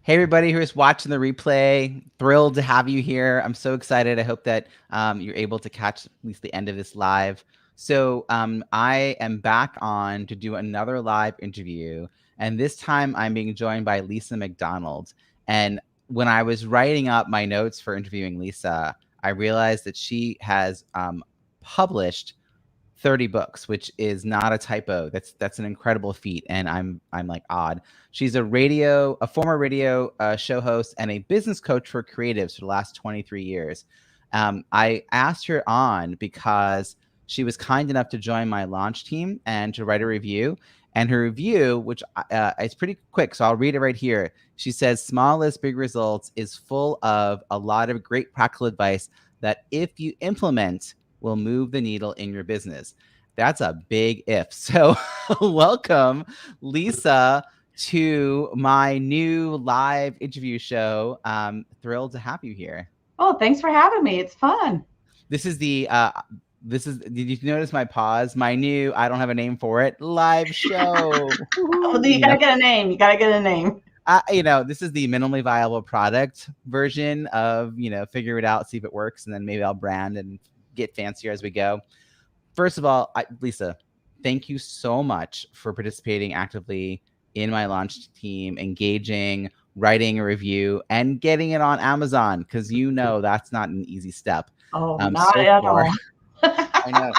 Hey, everybody who's watching the replay, thrilled to have you here. I'm so excited. I hope that you're able to catch at least the end of this live. So I am back on to do another live interview, and this time I'm being joined by Lisa McDonald. And when I was writing up my notes for interviewing Lisa, I realized that she has published 30 books, which is not a typo. That's an incredible feat, and I'm like odd. She's a former radio show host and a business coach for creatives for the last 23 years. I asked her on because she was kind enough to join my launch team and to write a review. And her review, which is pretty quick, so I'll read it right here. She says, "Small list, big results is full of a lot of great practical advice that if you implement will move the needle in your business." That's a big if. So welcome, Lisa, to my new live interview show. Thrilled to have you here. Oh, thanks for having me. It's fun. This is did you notice my pause? My new, I don't have a name for it, live show. Oh, you gotta get a name. You gotta get a name. This is the minimally viable product version of, figure it out, see if it works, and then maybe I'll brand and get fancier as we go. First of all, Lisa, thank you so much for participating actively in my launch team, engaging, writing a review, and getting it on Amazon, because that's not an easy step. Oh, not at all. I know.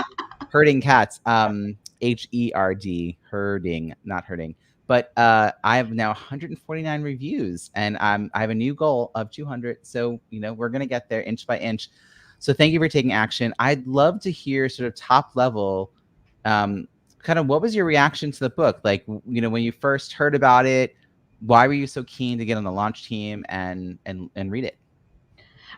Herding cats, HERD, herding, not hurting. But I have now 149 reviews, and I have a new goal of 200. So, we're going to get there inch by inch. So thank you for taking action. I'd love to hear sort of top level, kind of what was your reaction to the book? Like, when you first heard about it, why were you so keen to get on the launch team and read it?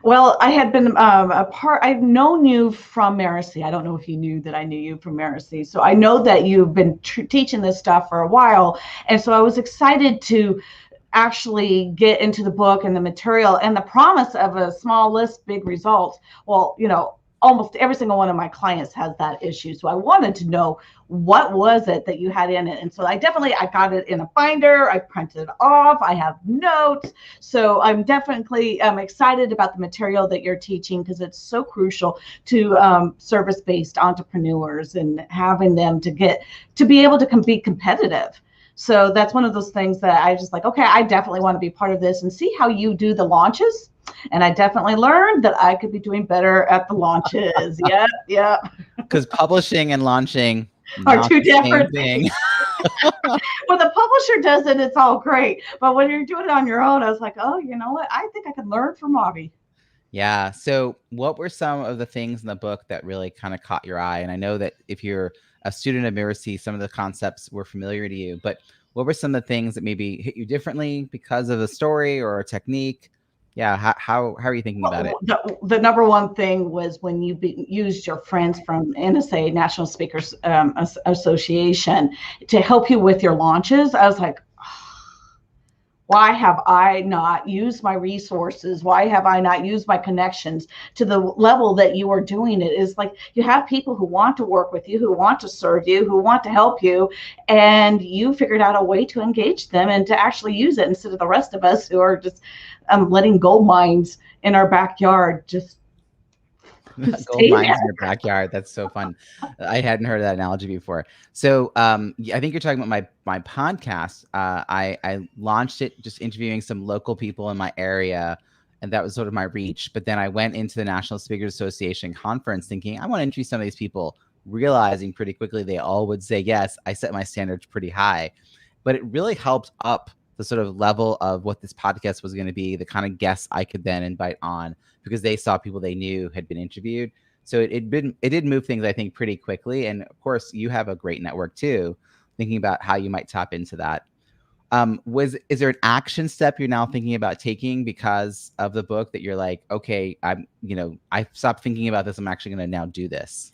Well, I had been I've known you from Maracy. I don't know if you knew that I knew you from Maracy. So I know that you've been teaching this stuff for a while. And so I was excited to actually get into the book and the material and the promise of a small list, big results. Well, almost every single one of my clients has that issue. So I wanted to know, what was it that you had in it? And so I got it in a binder. I printed it off. I have notes. So I'm excited about the material that you're teaching, because it's so crucial to service-based entrepreneurs and having them to be able to be competitive. So that's one of those things that I just like, okay, I definitely want to be part of this and see how you do the launches. And I definitely learned that I could be doing better at the launches. Yeah. Because publishing and launching are two different things. When the publisher does it, it's all great. But when you're doing it on your own, I was like, oh, you know what? I think I could learn from Bobby. Yeah. So what were some of the things in the book that really kind of caught your eye? And I know that if you're a student of Miracy, some of the concepts were familiar to you, but what were some of the things that maybe hit you differently because of the story or a technique? Yeah. How are you thinking about it? The number one thing was when you used your friends from NSA, National Speakers Association, to help you with your launches. I was like, why have I not used my resources? Why have I not used my connections to the level that you are doing it? It's like you have people who want to work with you, who want to serve you, who want to help you, and you figured out a way to engage them and to actually use it, instead of the rest of us who are just letting gold mines in our backyard just gold mines in your backyard. That's so fun. I hadn't heard that analogy before. So I think you're talking about my podcast. I launched it just interviewing some local people in my area, and that was sort of my reach. But then I went into the National Speakers Association conference thinking, I want to interview some of these people, realizing pretty quickly they all would say yes. I set my standards pretty high, but it really helped up the sort of level of what this podcast was going to be, the kind of guests I could then invite on, because they saw people they knew had been interviewed. So it did move things, I think, pretty quickly. And of course, you have a great network too, thinking about how you might tap into that. Is there an action step you're now thinking about taking because of the book that you're like, okay, I stopped thinking about this. I'm actually going to now do this.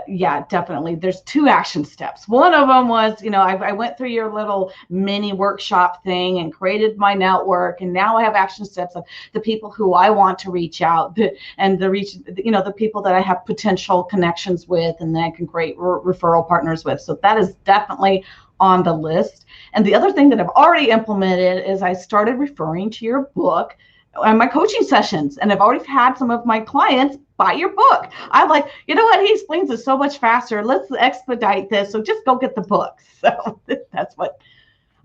Yeah, definitely. There's two action steps. One of them was, I went through your little mini workshop thing and created my network. And now I have action steps of the people who I want to reach out and the people that I have potential connections with and that I can create referral partners with. So that is definitely on the list. And the other thing that I've already implemented is I started referring to your book and my coaching sessions. And I've already had some of my clients buy your book. I'm like, you know what? He explains it so much faster. Let's expedite this. So just go get the book. So that's what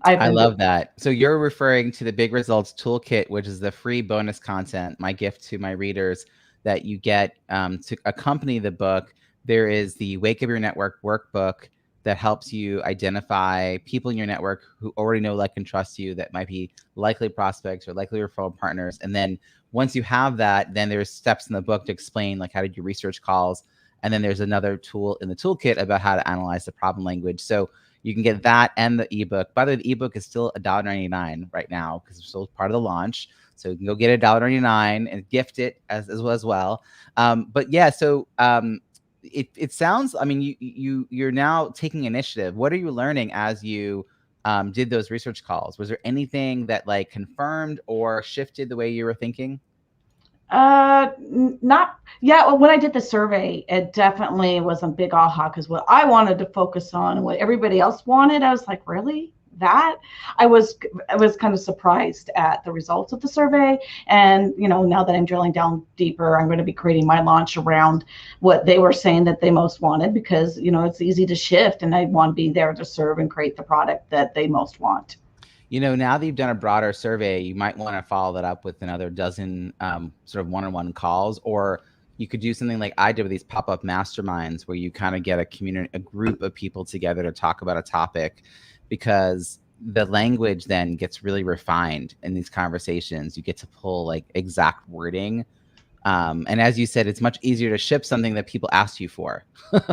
I've been love doing. that. So you're referring to the Big Results Toolkit, which is the free bonus content, my gift to my readers that you get to accompany the book. There is the Wake Up Your Network workbook that helps you identify people in your network who already know, like, and trust you, that might be likely prospects or likely referral partners. And then once you have that, then there's steps in the book to explain, like, how to do research calls. And then there's another tool in the toolkit about how to analyze the problem language. So you can get that and the ebook. By the way, the ebook is still $1.99 right now because it's still part of the launch. So you can go get $1.99 and gift it as well. But yeah, so it sounds, I mean, you're now taking initiative. What are you learning as you did those research calls? Was there anything that, like, confirmed or shifted the way you were thinking? Not, yeah. Well, when I did the survey, it definitely was a big aha, because what I wanted to focus on and what everybody else wanted, I was like, really? That? I was kind of surprised at the results of the survey. And, now that I'm drilling down deeper, I'm going to be creating my launch around what they were saying that they most wanted, because, it's easy to shift and I want to be there to serve and create the product that they most want. Now that you've done a broader survey, you might want to follow that up with another dozen sort of one-on-one calls, or you could do something like I did with these pop-up masterminds, where you kind of get a group of people together to talk about a topic, because the language then gets really refined in these conversations. You get to pull, like, exact wording. And as you said, it's much easier to ship something that people ask you for.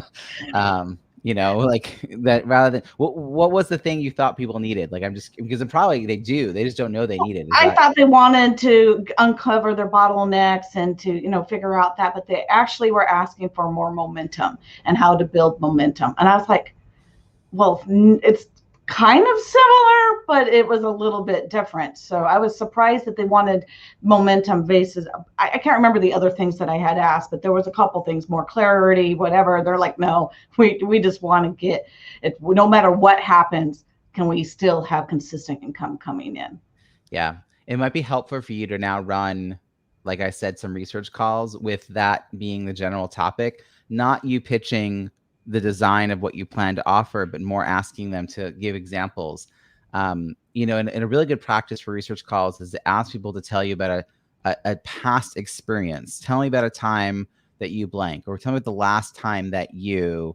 Like that, rather than what was the thing you thought people needed? Like, because probably they just don't know they need it. I thought they wanted to uncover their bottlenecks and to, figure out that, but they actually were asking for more momentum and how to build momentum. And I was like, well, it's kind of similar, but it was a little bit different. So I was surprised that they wanted momentum basis. I can't remember the other things that I had asked, but there was a couple things, more clarity, whatever. They're like, no, we just want to get it. No matter what happens, can we still have consistent income coming in? Yeah. It might be helpful for you to now run, like I said, some research calls with that being the general topic, not you pitching the design of what you plan to offer, but more asking them to give examples. And a really good practice for research calls is to ask people to tell you about a past experience. Tell me about a time that you blank, or tell me about the last time that you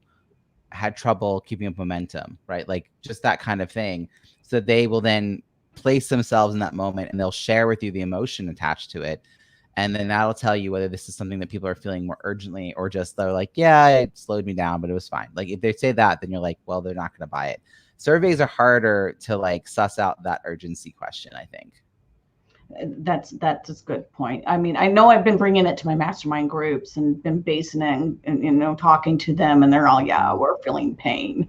had trouble keeping up momentum, right? Like, just that kind of thing. So they will then place themselves in that moment and they'll share with you the emotion attached to it. And then that'll tell you whether this is something that people are feeling more urgently, or just they're like, yeah, it slowed me down, but it was fine. Like, if they say that, then you're like, well, they're not going to buy it. Surveys are harder to, like, suss out that urgency question, I think. That's a good point. I mean, I know I've been bringing it to my mastermind groups and been basing it and talking to them, and they're all, yeah, we're feeling pain.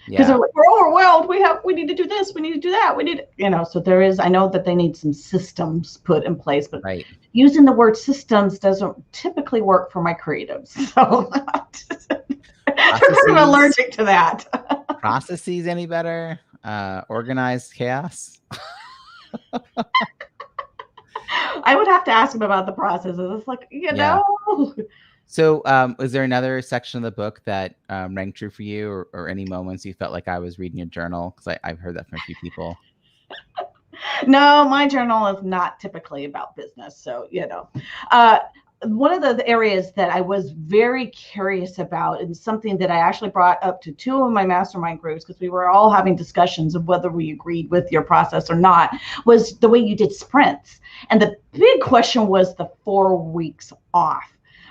Because they're like, we're overwhelmed. We need to do this. We need to do that. We need, so there is, I know that they need some systems put in place, but right. Using the word systems doesn't typically work for my creatives. So they're kind of allergic to that. Processes any better? Organized chaos? I would have to ask them about the processes. It's like, know. So was there another section of the book that rang true for you, or any moments you felt like I was reading a journal? Because I've heard that from a few people. No, my journal is not typically about business. So, one of the areas that I was very curious about, and something that I actually brought up to two of my mastermind groups, because we were all having discussions of whether we agreed with your process or not, was the way you did sprints. And the big question was the 4 weeks off.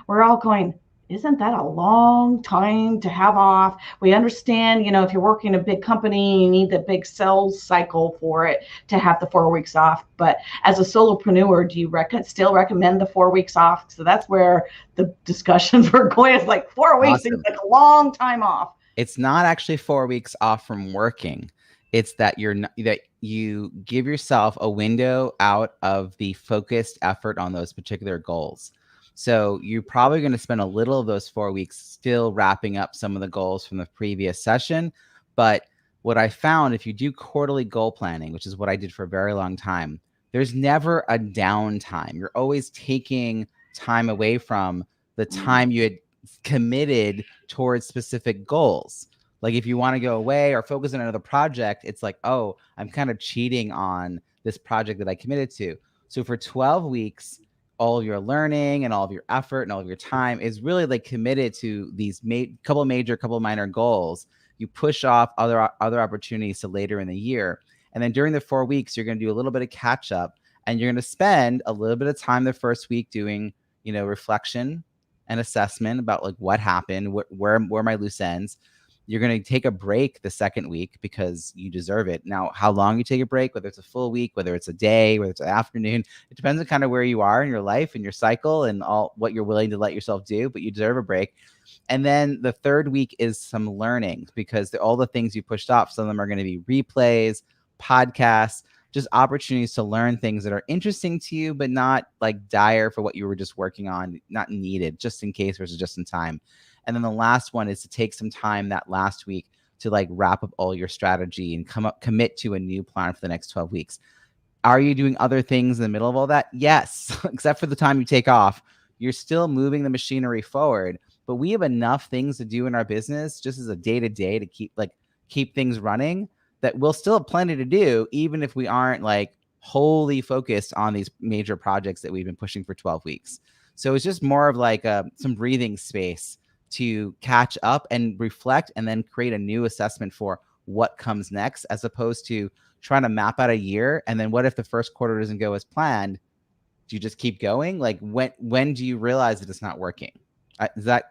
We're all going, isn't that a long time to have off? We understand, if you're working a big company, you need the big sales cycle for it to have the 4 weeks off. But as a solopreneur, do you still recommend the 4 weeks off? So that's where the discussions were going. It's like 4 weeks is like a long time off. It's not actually 4 weeks off from working. It's that you give yourself a window out of the focused effort on those particular goals. So you're probably going to spend a little of those 4 weeks still wrapping up some of the goals from the previous session, but what I found, if you do quarterly goal planning, which is what I did for a very long time, there's never a downtime. You're always taking time away from the time you had committed towards specific goals. Like if you want to go away or focus on another project, it's like, oh, I'm kind of cheating on this project that I committed to. So for 12 weeks, all of your learning and all of your effort and all of your time is really like committed to these couple major, couple minor goals. You push off other opportunities to later in the year. And then during the 4 weeks, you're going to do a little bit of catch up, and you're going to spend a little bit of time the first week doing, reflection and assessment about like what happened, where my loose ends. You're going to take a break the second week because you deserve it. Now, how long you take a break, whether it's a full week, whether it's a day, whether it's an afternoon, it depends on kind of where you are in your life and your cycle and all what you're willing to let yourself do, but you deserve a break. And then the third week is some learning, because all the things you pushed off, some of them are going to be replays, podcasts, just opportunities to learn things that are interesting to you, but not like dire for what you were just working on, not needed, just in case versus just in time. And then the last one is to take some time that last week to like wrap up all your strategy and commit to a new plan for the next 12 weeks. Are you doing other things in the middle of all that? Yes, except for the time you take off. You're still moving the machinery forward, but we have enough things to do in our business just as a day-to-day to keep things running, that we'll still have plenty to do, even if we aren't like wholly focused on these major projects that we've been pushing for 12 weeks. So it's just more of like some breathing space to catch up and reflect, and then create a new assessment for what comes next, as opposed to trying to map out a year. And then what if the first quarter doesn't go as planned? Do you just keep going? Like when do you realize that it's not working? That's a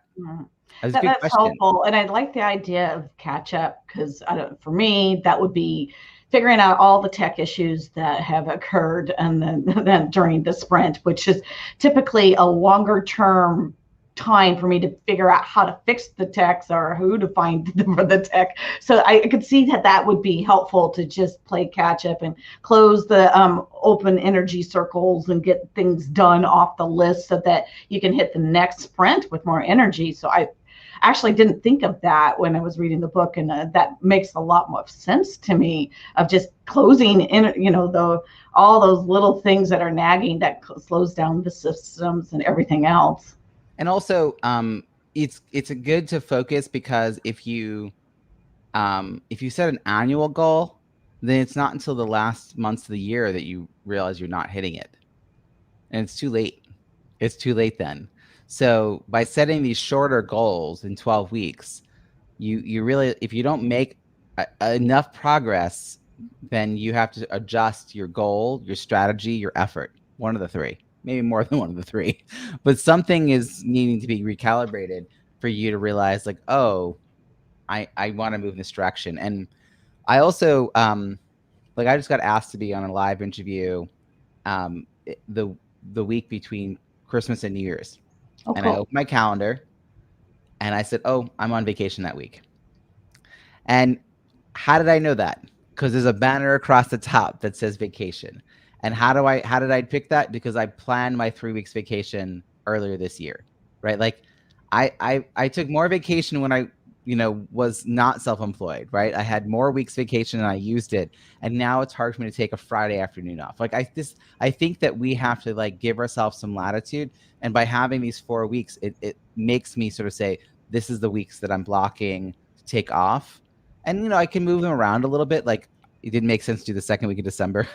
good That's question. helpful. And I like the idea of catch up, because for me, that would be figuring out all the tech issues that have occurred and then during the sprint, which is typically a longer term time for me to figure out how to fix the techs or who to find for the tech. So I could see that would be helpful to just play catch up and close the open energy circles and get things done off the list so that you can hit the next sprint with more energy. So I actually didn't think of that when I was reading the book, and that makes a lot more sense to me, of just closing in, all those little things that are nagging that slows down the systems and everything else. And also, it's good to focus, because if you set an annual goal, then it's not until the last months of the year that you realize you're not hitting it, and it's too late. It's too late then. So by setting these shorter goals in 12 weeks, you really, if you don't make enough progress, then you have to adjust your goal, your strategy, your effort. One of the three. Maybe more than one of the three, but something is needing to be recalibrated for you to realize like, oh, I want to move in this direction. And I also, like I just got asked to be on a live interview the week between Christmas and New Year's. Oh, and cool. I opened my calendar and I said, oh, I'm on vacation that week. And how did I know that? Because there's a banner across the top that says vacation. And how did I pick that? Because I planned my 3 weeks vacation earlier this year, right? Like I took more vacation when I, was not self-employed, right? I had more weeks vacation and I used it. And now it's hard for me to take a Friday afternoon off. Like I think that we have to like give ourselves some latitude. And by having these 4 weeks, it makes me sort of say, this is the weeks that I'm blocking to take off. And, I can move them around a little bit. Like, it didn't make sense to do the second week of December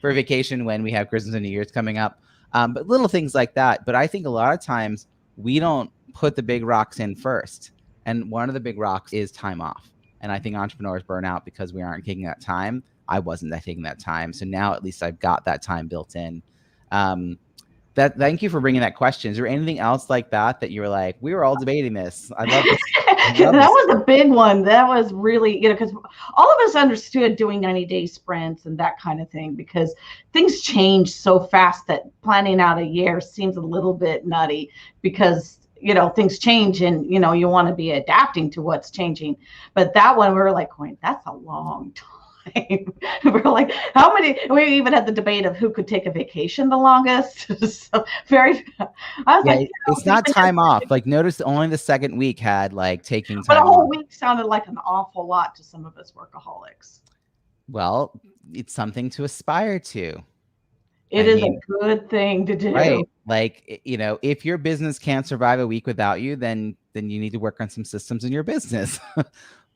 for vacation when we have Christmas and New Year's coming up. But little things like that. But I think a lot of times we don't put the big rocks in first. And one of the big rocks is time off. And I think entrepreneurs burn out because we aren't taking that time. I wasn't taking that time. So now at least I've got that time built in. Thank you for bringing that question. Is there anything else like that you were like, we were all debating this? I love this. That was a big one. That was really, because all of us understood doing 90-day sprints and that kind of thing, because things change so fast that planning out a year seems a little bit nutty, because things change and you want to be adapting to what's changing. But that one, we were like, that's a long time. time. We're like, how many? We even had the debate of who could take a vacation the longest. So very, I was Yeah, like, it's we've not been time here, off. Like notice only the second week had like taking but a time whole off. week sounded like an awful lot to some of us workaholics. Well, it's something to aspire to. It I is a mean, good thing to do. right. Like, if your business can't survive a week without you, then you need to work on some systems in your business.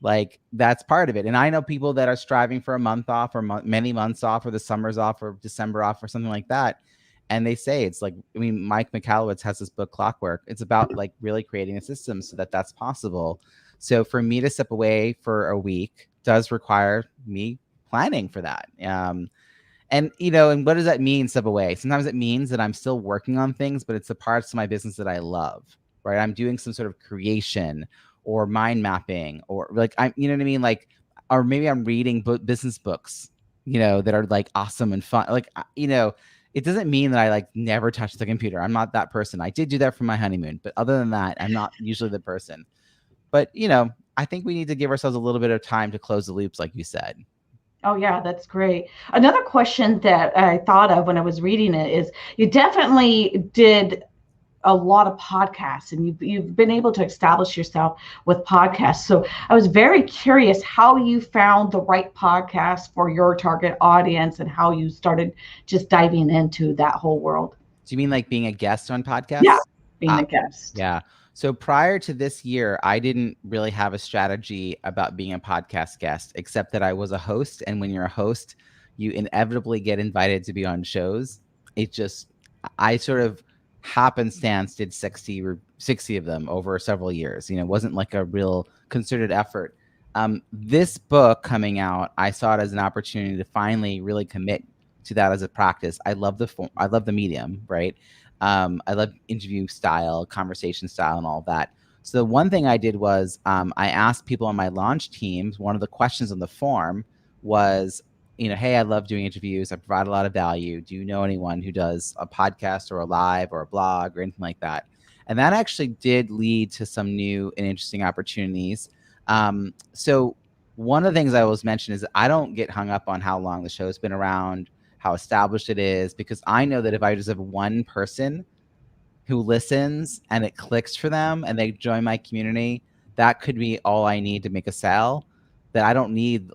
Like that's part of it. And I know people that are striving for a month off or many months off or the summers off or December off or something like that. And they say it's like, I mean, Mike Michalowicz has this book Clockwork. It's about like really creating a system so that that's possible. So for me to step away for a week does require me planning for that. And what does that mean, step away? Sometimes it means that I'm still working on things, but it's the parts of my business that I love, right? I'm doing some sort of creation or mind mapping or like you know what I mean? Like, or maybe I'm reading business books, that are like awesome and fun. Like, it doesn't mean that I like never touch the computer. I'm not that person. I did do that for my honeymoon, but other than that, I'm not usually the person. But, I think we need to give ourselves a little bit of time to close the loops, like you said. Oh, yeah, that's great. Another question that I thought of when I was reading it is you definitely did a lot of podcasts and you've been able to establish yourself with podcasts. So I was very curious how you found the right podcast for your target audience and how you started just diving into that whole world. Do you mean like being a guest on Yeah, podcasts? being Ah, a guest. yeah. So prior to this year, I didn't really have a strategy about being a podcast guest, except that I was a host. And when you're a host, you inevitably get invited to be on shows. It just, I sort of happenstance did 60 of them over several years. It wasn't like a real concerted effort. This book coming out, I saw it as an opportunity to finally really commit to that as a practice. I love I love the medium, right? I love interview style, conversation style, and all that. So the one thing I did was I asked people on my launch teams. One of the questions on the form was, hey, I love doing interviews. I provide a lot of value. Do you know anyone who does a podcast or a live or a blog or anything like that? And that actually did lead to some new and interesting opportunities. So one of the things I always mention is that I don't get hung up on how long the show's been around, how established it is, because I know that if I just have one person who listens and it clicks for them and they join my community, that could be all I need to make a sale. That I don't need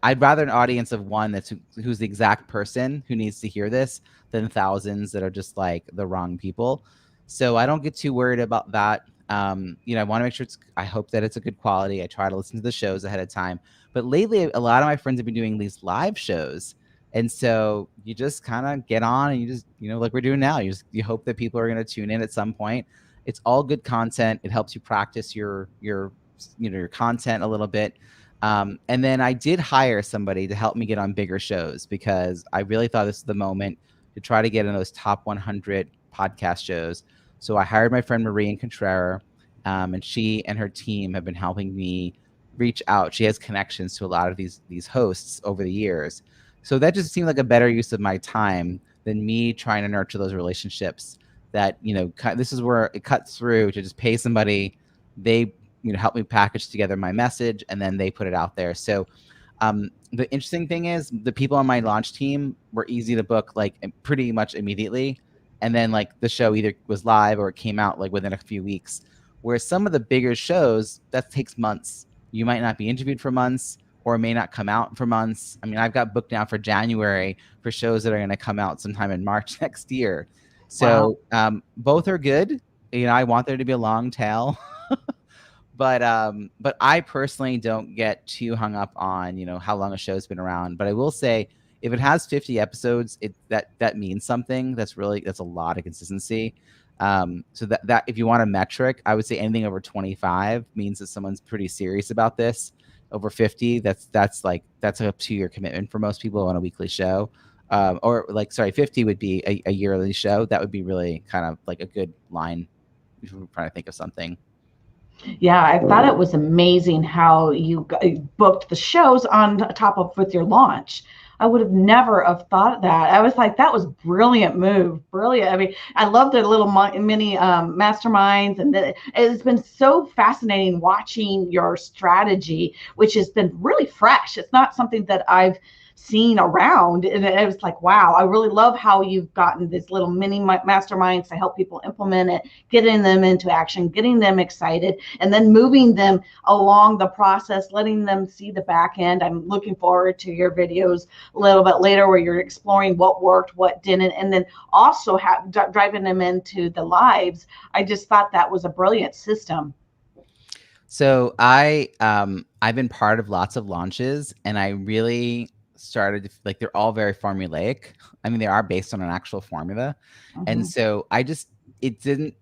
I'd rather an audience of one who's the exact person who needs to hear this than thousands that are just like the wrong people. So I don't get too worried about that. I want to make sure I hope that it's a good quality. I try to listen to the shows ahead of time. But lately, a lot of my friends have been doing these live shows. And so you just kind of get on and you just, like we're doing now, you hope that people are going to tune in at some point. It's all good content. It helps you practice your content a little bit. And then I did hire somebody to help me get on bigger shows because I really thought this was the moment to try to get in those top 100 podcast shows. So I hired my friend Marie Contreras, and she and her team have been helping me reach out. She has connections to a lot of these hosts over the years. So that just seemed like a better use of my time than me trying to nurture those relationships that, this is where it cuts through to just pay somebody. They, help me package together my message and then they put it out there. So the interesting thing is the people on my launch team were easy to book like pretty much immediately. And then like the show either was live or it came out like within a few weeks. Whereas some of the bigger shows, that takes months. You might not be interviewed for months or it may not come out for months. I mean, I've got booked now for January for shows that are going to come out sometime in March next year. So both are good. I want there to be a long tail. But I personally don't get too hung up on, how long a show's been around. But I will say if it has 50 episodes, that means something. That's a lot of consistency. So that if you want a metric, I would say anything over 25 means that someone's pretty serious about this. Over 50, that's a 2-year commitment for most people on a weekly show. 50 would be a yearly show. That would be really kind of like a good line if we're trying to think of something. Yeah, I thought it was amazing how you booked the shows on top of with your launch. I would have never have thought of that. I was like, that was brilliant move. Brilliant. I mean, I love the little mini masterminds, and it's been so fascinating watching your strategy, which has been really fresh. It's not something that I've seen around, and it was like, wow, I really love how you've gotten these little mini masterminds to help people implement it, getting them into action, getting them excited, and then moving them along the process, letting them see the back end. I'm looking forward to your videos a little bit later where you're exploring what worked, what didn't, and then also driving them into the lives. I just thought that was a brilliant system. So I've been part of lots of launches, and I really started to, like, they're all very formulaic. I mean, they are based on an actual formula. And so it didn't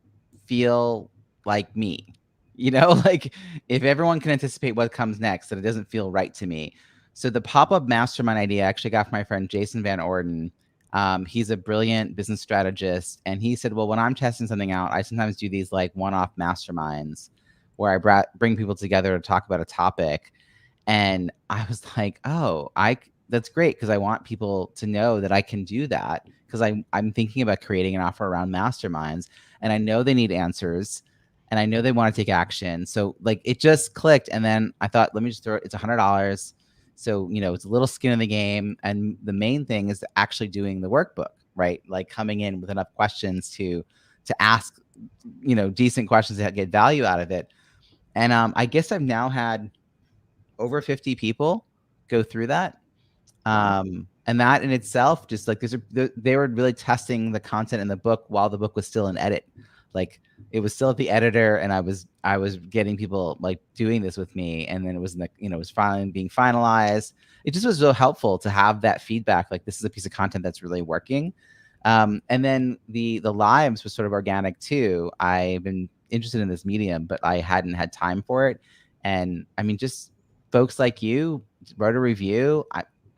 feel like me, like if everyone can anticipate what comes next, that it doesn't feel right to me. So the pop-up mastermind idea I actually got from my friend Jason Van Orden. He's a brilliant business strategist, and he said, well, when I'm testing something out, I sometimes do these like one-off masterminds where I bring people together to talk about a topic. And I was like, oh, that's great, because I want people to know that I can do that, because I'm thinking about creating an offer around masterminds, and I know they need answers, and I know they want to take action. So like it just clicked, and then I thought, let me just throw it. It's $100, so it's a little skin in the game, and the main thing is actually doing the workbook, right? Like coming in with enough questions to ask, decent questions that get value out of it. And I guess I've now had over 50 people go through that. And that in itself, just like they were really testing the content in the book while the book was still in edit. Like it was still at the editor, and I was getting people like doing this with me, and then it was it was finally being finalized. It just was so helpful to have that feedback. Like, this is a piece of content that's really working. And then the lives was sort of organic too. I've been interested in this medium, but I hadn't had time for it. And I mean, just folks like you wrote a review.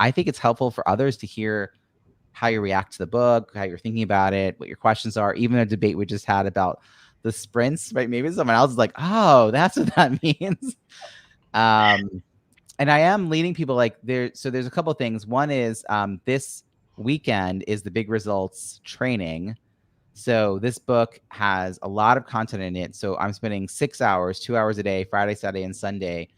I think it's helpful for others to hear how you react to the book, how you're thinking about it, what your questions are. Even a debate we just had about the sprints, right? Maybe someone else is like, oh, that's what that means. And I am leading people like there. So there's a couple of things. One is this weekend is the Big Results training. So this book has a lot of content in it. So I'm spending 6 hours, 2 hours a day, Friday, Saturday, and Sunday,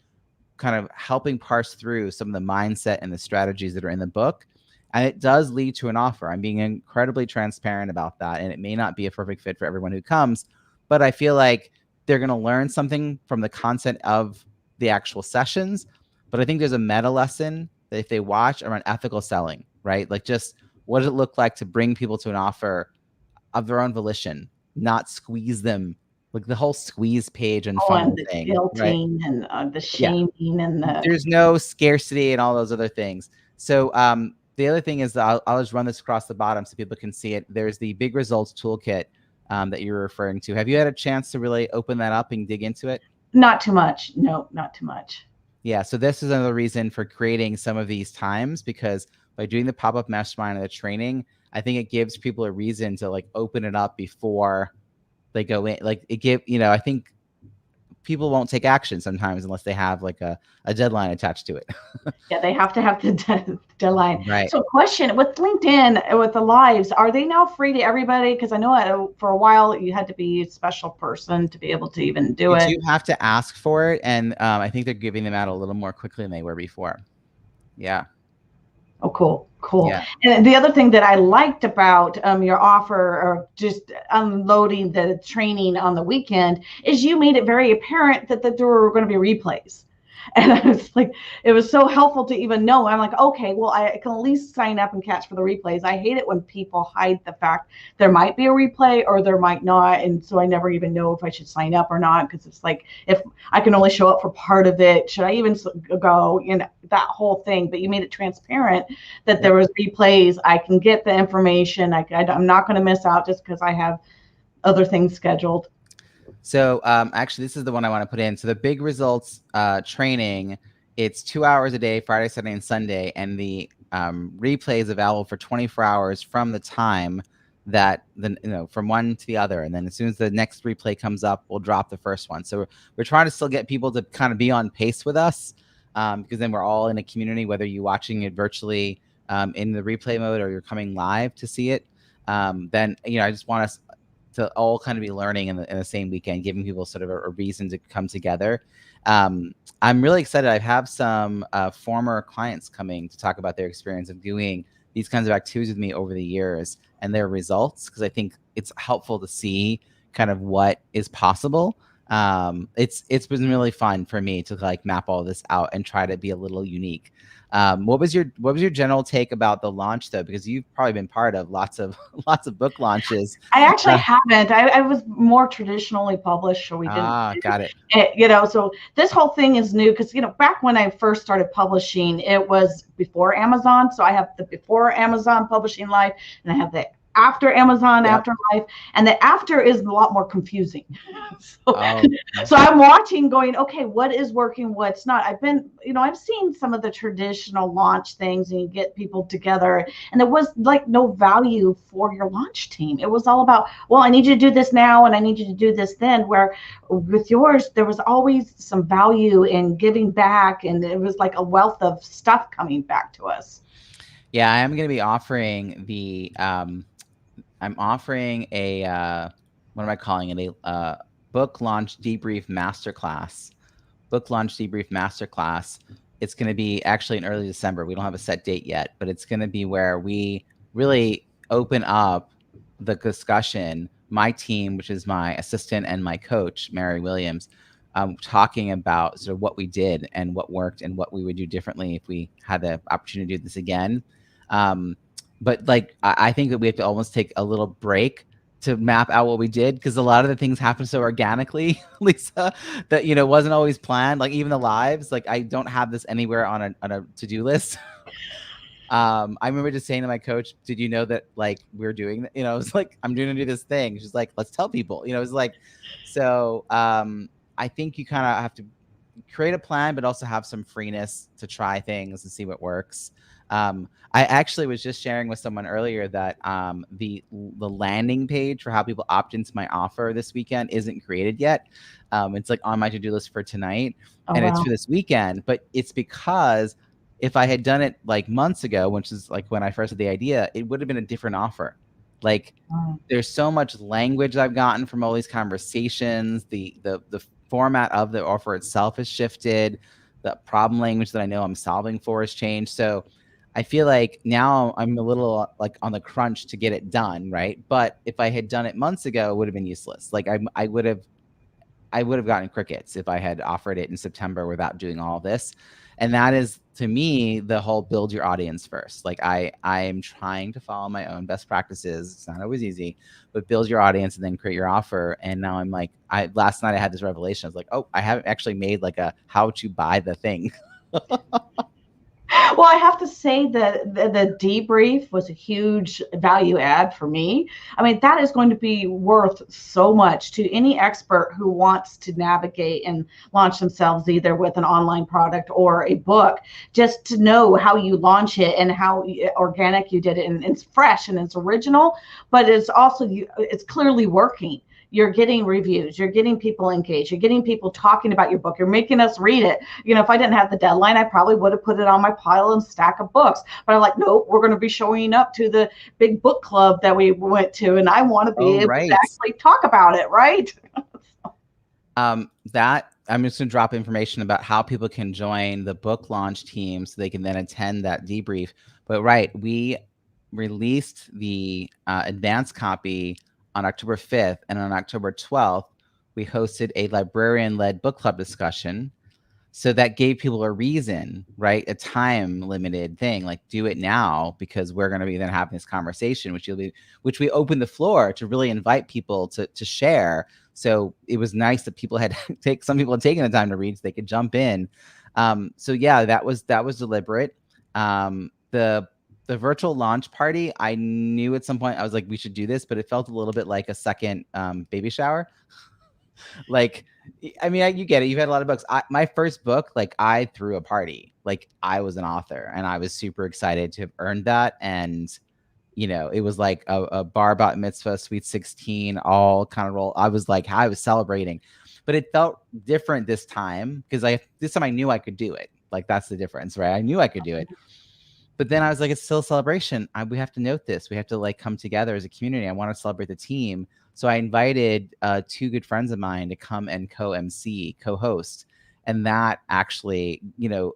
kind of helping parse through some of the mindset and the strategies that are in the book. And it does lead to an offer. I'm being incredibly transparent about that. And it may not be a perfect fit for everyone who comes, but I feel like they're going to learn something from the content of the actual sessions. But I think there's a meta lesson that if they watch around ethical selling, right? Like, just what does it look like to bring people to an offer of their own volition, not squeeze them, like the whole squeeze page and funnel and the thing, guilting, right? and the shaming, and There's no scarcity and all those other things. So the other thing is that I'll just run this across the bottom so people can see it. There's the Big Results Toolkit that you're referring to. Have you had a chance to really open that up and dig into it? Not too much. No, not too much. Yeah, so this is another reason for creating some of these times, because by doing the pop-up mastermind and the training, I think it gives people a reason to like open it up before they go in. Like I think people won't take action sometimes unless they have like a deadline attached to it. Yeah, they have to have the deadline. Right. So question, with LinkedIn, with the lives, are they now free to everybody? Because I know for a while you had to be a special person to be able to even do it. You have to ask for it. And I think they're giving them out a little more quickly than they were before. Yeah. Oh, cool. Yeah. And the other thing that I liked about your offer, or just unloading the training on the weekend, is you made it very apparent that there were going to be replays. And I was like, it was so helpful to even know. I'm like, okay, well, I can at least sign up and catch for the replays. I hate it when people hide the fact there might be a replay or there might not. And so I never even know if I should sign up or not, because it's like, if I can only show up for part of it, should I even go, that whole thing. But you made it transparent that there was replays. I can get the information. I'm not going to miss out just because I have other things scheduled. So actually, this is the one I want to put in. So the Big Results training, it's 2 hours a day, Friday, Saturday, and Sunday. And the replay is available for 24 hours from the time that, from one to the other. And then as soon as the next replay comes up, we'll drop the first one. So we're trying to still get people to kind of be on pace with us, because then we're all in a community, whether you're watching it virtually in the replay mode or you're coming live to see it, then I just want us to all kind of be learning in the same weekend, giving people sort of a reason to come together. I'm really excited. I have some former clients coming to talk about their experience of doing these kinds of activities with me over the years and their results, because I think it's helpful to see kind of what is possible. It's been really fun for me to like map all this out and try to be a little unique. What was your general take about the launch though? Because you've probably been part of lots of book launches. I actually haven't. I was more traditionally published, so we didn't. Got it. So this whole thing is new because back when I first started publishing, it was before Amazon. So I have the before Amazon publishing life, and I have the after Amazon afterlife, and the after is a lot more confusing. So I'm watching going, okay, what is working, what's not. I've seen some of the traditional launch things, and you get people together, and there was like no value for your launch team. It was all about, well, I need you to do this now, and I need you to do this then, where with yours, there was always some value in giving back, and it was like a wealth of stuff coming back to us. Yeah, I am going to be offering I'm offering a, what am I calling it? A book launch debrief masterclass. Book launch debrief masterclass. It's going to be actually in early December. We don't have a set date yet, but it's going to be where we really open up the discussion. My team, which is my assistant and my coach, Mary Williams, talking about sort of what we did and what worked and what we would do differently if we had the opportunity to do this again. But like, I think that we have to almost take a little break to map out what we did, because a lot of the things happen so organically, Lisa, that wasn't always planned. Like even the lives, like I don't have this anywhere on a to-do list. I remember just saying to my coach, "Did you know that like we're doing?" It was like, "I'm going to do this thing." She's like, "Let's tell people." It was like, so I think you kind of have to create a plan, but also have some freeness to try things and see what works. I actually was just sharing with someone earlier that the landing page for how people opt into my offer this weekend isn't created yet. It's like on my to-do list for tonight, it's for this weekend. But it's because if I had done it like months ago, which is like when I first had the idea, it would have been a different offer. Like there's so much language I've gotten from all these conversations. The format of the offer itself has shifted. The problem language that I know I'm solving for has changed. So I feel like now I'm a little like on the crunch to get it done, right? But if I had done it months ago, it would have been useless. Like I would have gotten crickets if I had offered it in September without doing all this. And that is, to me, the whole build your audience first. Like I am trying to follow my own best practices. It's not always easy, but build your audience and then create your offer. And now I'm like, last night I had this revelation. I was like, oh, I haven't actually made like a how to buy the thing. Well, I have to say that the debrief was a huge value add for me. I mean, that is going to be worth so much to any expert who wants to navigate and launch themselves either with an online product or a book, just to know how you launch it and how organic you did it. And it's fresh and it's original, but it's also, it's clearly working. You're getting reviews, you're getting people engaged, you're getting people talking about your book, you're making us read it. If I didn't have the deadline, I probably would have put it on my pile and stack of books. But I'm like, nope, we're going to be showing up to the big book club that we went to, and I want to be able to actually talk about it, right? That I'm just going to drop information about how people can join the book launch team so they can then attend that debrief. But we released the advanced copy on October 5th, and on October 12th, we hosted a librarian-led book club discussion. So that gave people a reason, right? A time-limited thing, like do it now because we're going to be then having this conversation, which we opened the floor to really invite people to share. So it was nice that people had some people had taken the time to read, so they could jump in. So yeah, that was deliberate. The virtual launch party, I knew at some point I was like, we should do this, but it felt a little bit like a second baby shower. Like, I mean, you get it. You've had a lot of books. My first book, like I threw a party. Like I was an author and I was super excited to have earned that. And, it was like a bar bat mitzvah, sweet 16, all kind of roll. I was celebrating, but it felt different this time because this time I knew I could do it. Like that's the difference, right? I knew I could do it. But then I was like, it's still a celebration. We have to note this. We have to like come together as a community. I want to celebrate the team. So I invited two good friends of mine to come and co-MC, co-host. And that actually,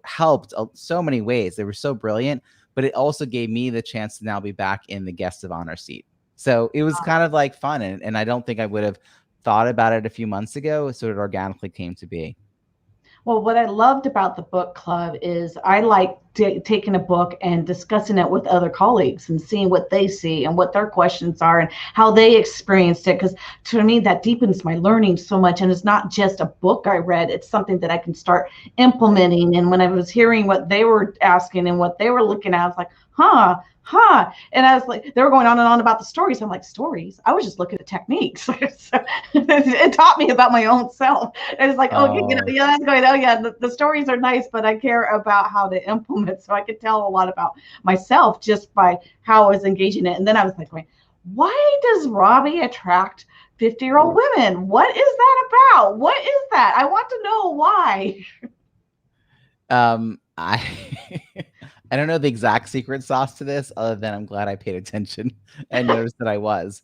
helped so many ways. They were so brilliant, but it also gave me the chance to now be back in the guest of honor seat. So it was kind of like fun. And I don't think I would have thought about it a few months ago. So it organically came to be. Well, what I loved about the book club is I like taking a book and discussing it with other colleagues and seeing what they see and what their questions are and how they experienced it. Because to me, that deepens my learning so much. And it's not just a book I read, it's something that I can start implementing. And when I was hearing what they were asking and what they were looking at, I was like, and I was like, they were going on and on about the stories. I'm like, stories? I was just looking at techniques. So it taught me about my own self. And it's like, yeah, I was going, the stories are nice, but I care about how to implement. So I could tell a lot about myself just by how I was engaging it. And then I was like, why does Robbie attract 50-year-old women? What is that about? What is that? I want to know why. I don't know the exact secret sauce to this, other than I'm glad I paid attention and noticed that I was.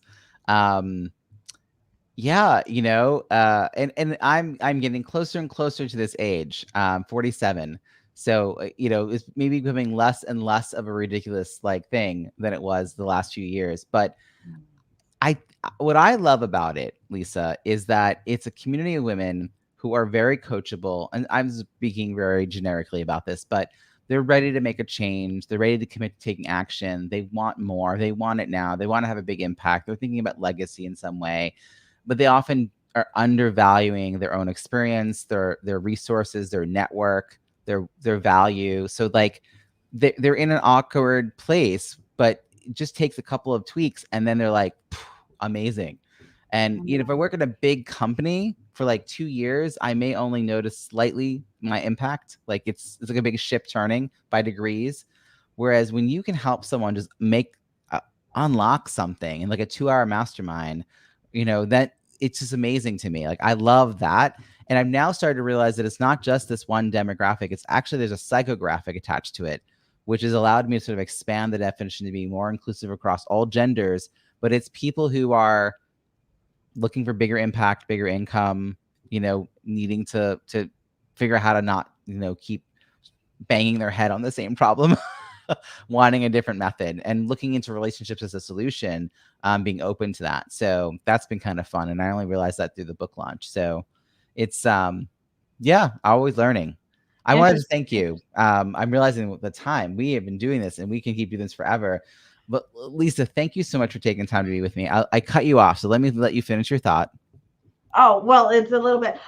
Yeah, and I'm getting closer and closer to this age, 47. So, it's maybe becoming less and less of a ridiculous like thing than it was the last few years. But what I love about it, Lisa, is that it's a community of women who are very coachable. And I'm speaking very generically about this, but they're ready to make a change. They're ready to commit to taking action. They want more. They want it now. They want to have a big impact. They're thinking about legacy in some way, but they often are undervaluing their own experience, their resources, their network, their value. So like they're in an awkward place, but it just takes a couple of tweaks and then they're like, amazing. And if I work at a big company for like 2 years, I may only notice slightly my impact. Like it's like a big ship turning by degrees. Whereas when you can help someone just unlock something in like a 2-hour mastermind, that it's just amazing to me. Like I love that. And I've now started to realize that it's not just this one demographic. It's actually, there's a psychographic attached to it, which has allowed me to sort of expand the definition to be more inclusive across all genders. But it's people who are looking for bigger impact, bigger income, needing to figure out how to not, keep banging their head on the same problem, wanting a different method and looking into relationships as a solution, being open to that. So that's been kind of fun. And I only realized that through the book launch. So it's, always learning. I wanted to thank you. I'm realizing the time we have been doing this and we can keep doing this forever. But Lisa, thank you so much for taking time to be with me. I cut you off, so let me let you finish your thought. Oh, well, it's a little bit,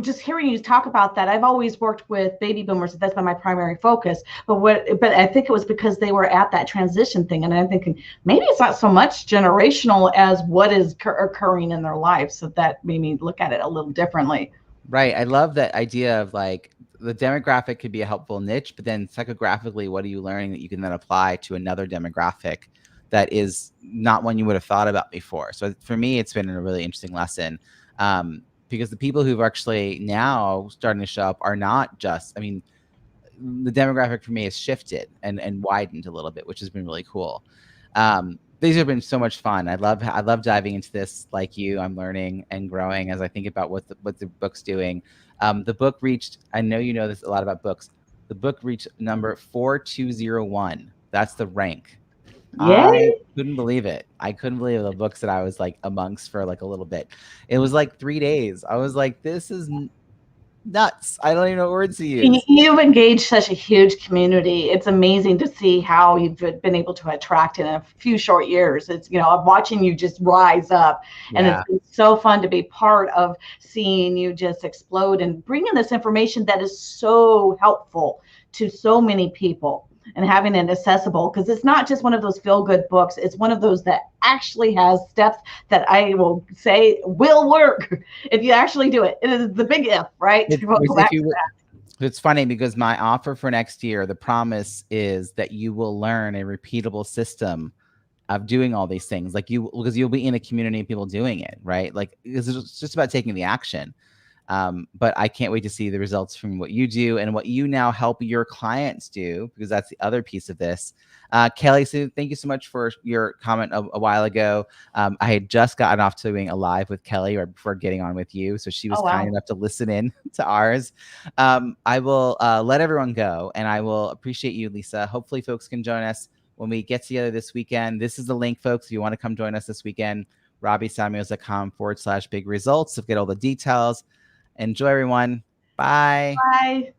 just hearing you talk about that. I've always worked with baby boomers. That's been my primary focus. But I think it was because they were at that transition thing. And I'm thinking maybe it's not so much generational as what is occurring in their lives. So that made me look at it a little differently. Right. I love that idea of like the demographic could be a helpful niche, but then psychographically, what are you learning that you can then apply to another demographic that is not one you would have thought about before? So for me, it's been a really interesting lesson, because the people who've actually now starting to show up are not just, the demographic for me has shifted and widened a little bit, which has been really cool. These have been so much fun. I love diving into this like you. I'm learning and growing as I think about what the book's doing. The book reached, I know you know this a lot about books. The book reached number 4201. That's the rank. Yay. I couldn't believe it. I couldn't believe the books that I was like amongst for like a little bit. It was like 3 days. I was like, this is nuts. I don't even know what words to use. You've engaged such a huge community. It's amazing to see how you've been able to attract in a few short years. It's, I'm watching you just rise up, and it's been so fun to be part of seeing you just explode and bringing this information that is so helpful to so many people and having it accessible, because it's not just one of those feel-good books. It's one of those that actually has steps that I will say will work if you actually do it. It is the big if, right? It's funny because my offer for next year, the promise is that you will learn a repeatable system of doing all these things, because you'll be in a community of people doing it, right? Like it's just about taking the action. But I can't wait to see the results from what you do and what you now help your clients do, because that's the other piece of this. Kelly, so thank you so much for your comment a while ago. I had just gotten off to doing a live with Kelly right before getting on with you. So she was kind enough to listen in to ours. I will let everyone go, and I will appreciate you, Lisa. Hopefully folks can join us when we get together this weekend. This is the link, folks. If you want to come join us this weekend, RobbieSamuels.com/big results to get all the details. Enjoy, everyone. Bye. Bye.